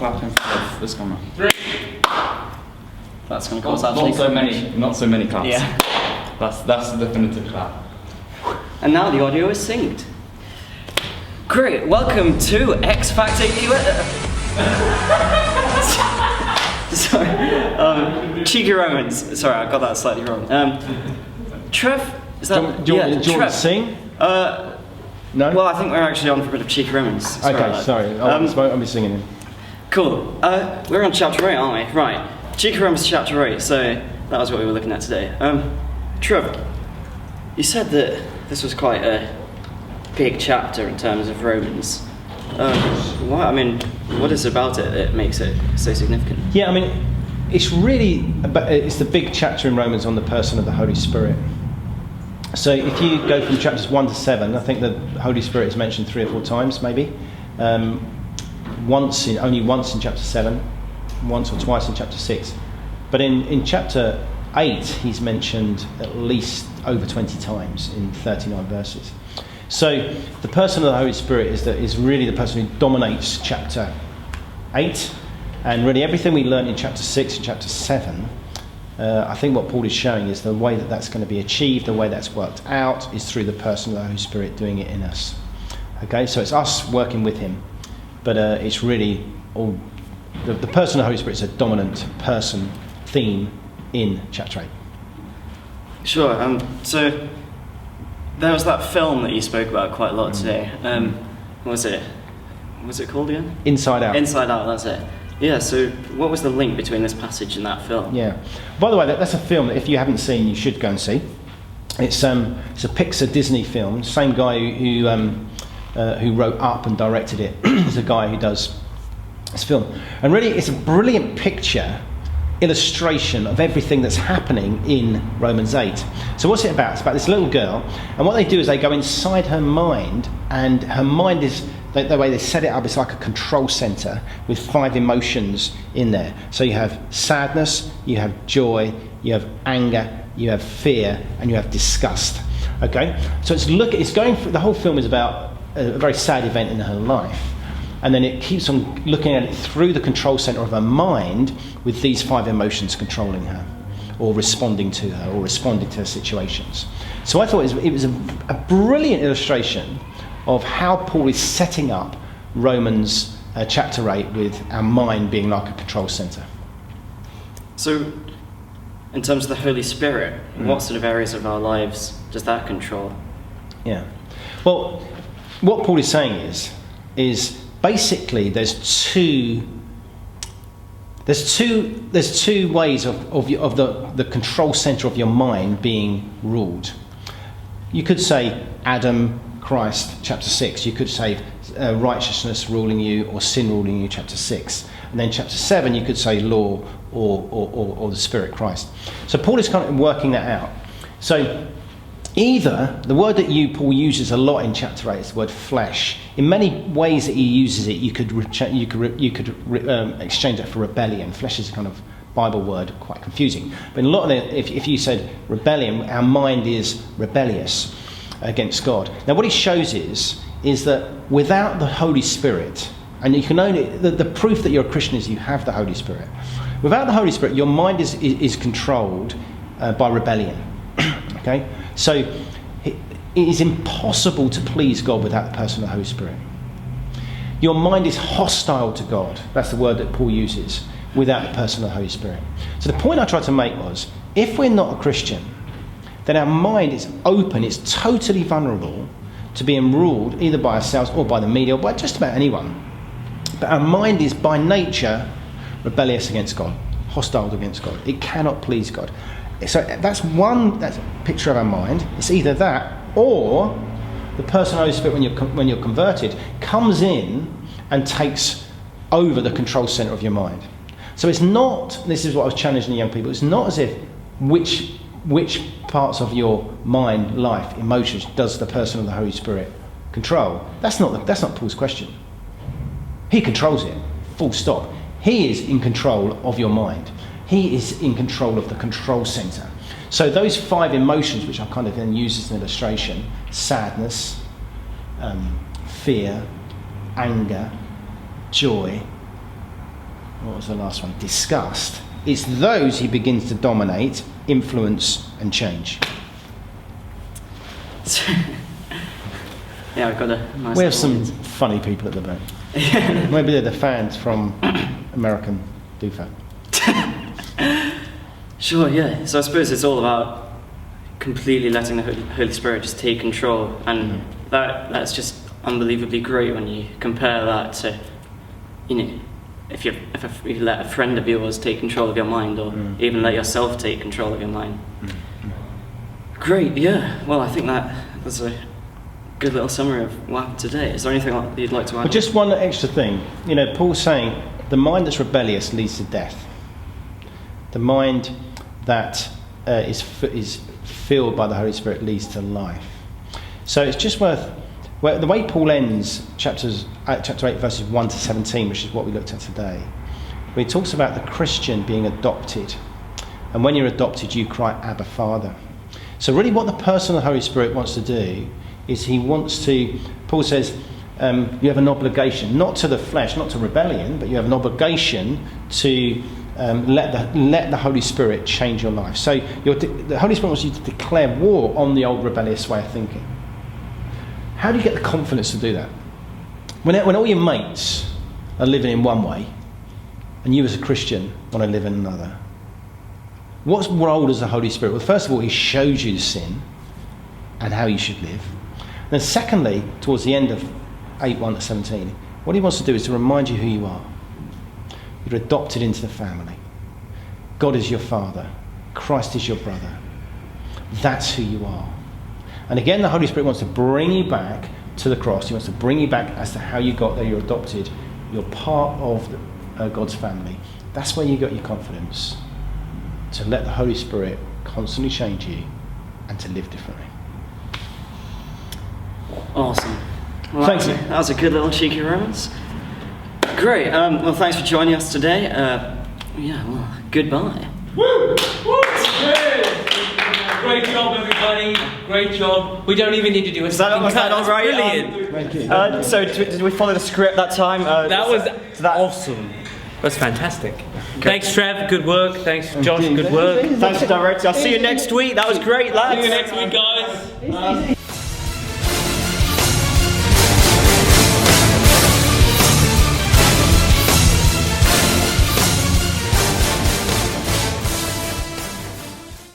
clap in front of this camera. That's going to cause Not so many claps. Yeah. That's the definitive clap. And now the audio is synced. Great, welcome to X Factor US. Sorry, Cheeky Romans. Sorry, I got that slightly wrong. Trev, is that? Do you want to sing? No? Well, I think we're actually on for a bit of Cheeky Romans. Sorry. I'll be singing it. Cool. We're on chapter 8, aren't we? Right. Cheeky Romans chapter 8, so that was what we were looking at today. Trev, you said that this was quite a big chapter in terms of Romans. What is it about it that makes it so significant? Yeah, I mean, it's the big chapter in Romans on the person of the Holy Spirit. So if you go from chapters 1 to 7, I think the Holy Spirit is mentioned 3 or 4 times, maybe. Only once in chapter 7, once or twice in chapter 6. But in chapter 8, he's mentioned at least over 20 times in 39 verses. So the person of the Holy Spirit is really the person who dominates chapter 8, and really everything we learned in chapter 6 and chapter 7. I think what Paul is showing is the way that that's going to be achieved, the way that's worked out, is through the person of the Holy Spirit doing it in us. Okay, so it's us working with him, but it's really all the person of the Holy Spirit is a dominant person theme in chapter 8. Sure. So there was that film that you spoke about quite a lot today. What was it? What's it called again? Inside Out. Inside Out. That's it. Yeah, so what was the link between this passage and that film? Yeah. By the way, that's a film that if you haven't seen, you should go and see. It's a Pixar Disney film. Same guy who wrote Up and directed it is a guy who does this film. And really, it's a brilliant illustration of everything that's happening in Romans 8. So what's it about? It's about this little girl, and what they do is they go inside her mind, and her mind is... The way they set it up is like a control center with 5 emotions in there. So you have sadness, you have joy, you have anger, you have fear, and you have disgust. Okay? So it's going through, the whole film is about a very sad event in her life. And then it keeps on looking at it through the control center of her mind with these 5 emotions controlling her, or responding to her, or responding to her situations. So I thought it was a brilliant illustration of how Paul is setting up Romans chapter 8 with our mind being like a control centre. So, in terms of the Holy Spirit, what sort of areas of our lives does that control? Yeah. Well, what Paul is saying is basically there's two ways of the control centre of your mind being ruled. You could say Adam, Christ, chapter 6. You could say righteousness ruling you or sin ruling you, chapter 6. And then chapter 7, you could say law or the Spirit, Christ. So Paul is kind of working that out. So either, the word that Paul uses a lot in chapter 8 is the word flesh. In many ways that he uses it, you could exchange it for rebellion. Flesh is a kind of Bible word, quite confusing. But in a lot of if you said rebellion, our mind is rebellious against God. Now what he shows is that without the Holy Spirit, and you can only the proof that you're a Christian is you have the Holy Spirit. Without the Holy Spirit, your mind is controlled by rebellion. Okay, so it is impossible to please God without the person of the Holy Spirit. Your mind is hostile to God. That's the word that Paul uses. Without the person of the Holy Spirit. So the point I tried to make was, if we're not a Christian, then our mind is open, it's totally vulnerable to being ruled either by ourselves or by the media or by just about anyone. But our mind is by nature rebellious against God, hostile against God. It cannot please God. So that's a picture of our mind. It's either that or the person of the Holy Spirit when you're converted comes in and takes over the control center of your mind. So it's not, this is what I was challenging the young people, it's not as if which parts of your mind, life, emotions does the person of the Holy Spirit control. That's not Paul's question. He controls it, full stop. He is in control of your mind. He is in control of the control center. So those 5 emotions, which I kind of then use as an illustration, sadness, fear, anger, joy, what was the last one? Disgust. It's those he begins to dominate, influence, and change. Yeah, I've got a nice. We have some audience. funny people at the back. Maybe they're the fans from American Doofa. Sure, yeah. So I suppose it's all about completely letting the Holy Spirit just take control, and that's just unbelievably great when you compare that to, if you let a friend of yours take control of your mind, or even let yourself take control of your mind. Great, yeah. Well, I think that was a good little summary of what happened today. Is there anything you'd like to add? But just one extra thing. Paul's saying the mind that's rebellious leads to death. The mind that is filled by the Holy Spirit leads to life. So it's just worth. Well, the way Paul ends chapter 8, verses 1 to 17, which is what we looked at today, where he talks about the Christian being adopted. And when you're adopted, you cry, Abba, Father. So really what the person of the Holy Spirit wants to do is he wants to, Paul says, you have an obligation, not to the flesh, not to rebellion, but you have an obligation to let the Holy Spirit change your life. So the Holy Spirit wants you to declare war on the old rebellious way of thinking. How do you get the confidence to do that? When all your mates are living in one way, and you as a Christian want to live in another, what role does the Holy Spirit? Well, first of all, he shows you sin and how you should live. Then secondly, towards the end of 8:1 to 17, what he wants to do is to remind you who you are. You're adopted into the family. God is your father. Christ is your brother. That's who you are. And again, the Holy Spirit wants to bring you back to the cross. He wants to bring you back as to how you got there. You're adopted. You're part of God's family. That's where you got your confidence to let the Holy Spirit constantly change you and to live differently. Awesome. Well, Thank you. That was a good little cheeky romance. Great. Well, thanks for joining us today. Goodbye. Woo! Great job, everybody. Great job. We don't even need to do a second cut. all That's right? brilliant. Thank you. So did we follow the script that time? That was awesome. That's fantastic. Thanks, Trev. Good work. Thanks, Josh. Good work. Thanks, director. I'll see you next week. That was great, lads. See you next week, guys.